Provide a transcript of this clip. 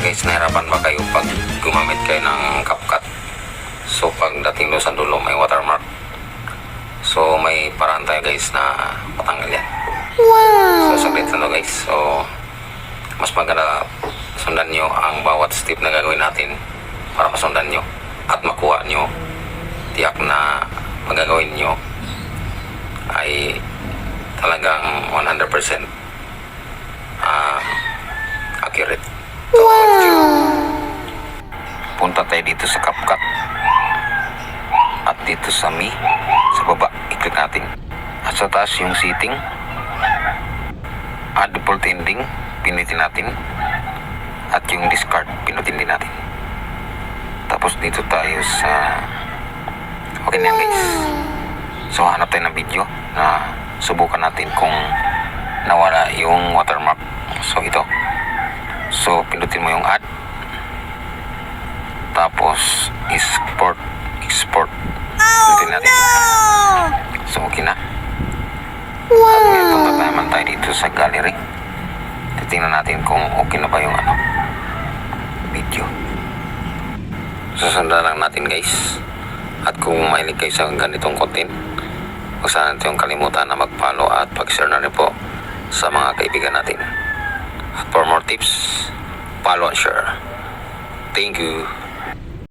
Guys, nahirapan ba kayo pag gumamit kayo ng CapCut? So pagdating doon sa dulo may watermark. So may paraan tayo guys na patanggal yan. So saglit na guys. So mas maganda sundan nyo ang bawat step na gagawin natin para masundan nyo at makuha nyo. Tiyak na magagawin nyo ay talagang 100% accurate. Punta tayo dito sa CapCut at dito sa Mi sa baba, i-click natin at sa taas yung setting, add default ending, pinutin natin at yung discard, pinutin din natin. Tapos dito tayo sa okay na yan guys. So hanap tayo ng video na subukan natin kung nawala yung watermark. So ito, so pinutin mo yung add, tapos export pinutin natin. So okay na. At ngayon punta naman tayo dito sa gallery. Titingnan natin kung okay na ba yung video. Susundan lang natin guys. At kung mahilig kayo sa ganitong content, huwag sana natin yung kalimutan na mag-follow at pag-share na rin po sa mga kaibigan natin. At for more tips, follow and share. Thank you.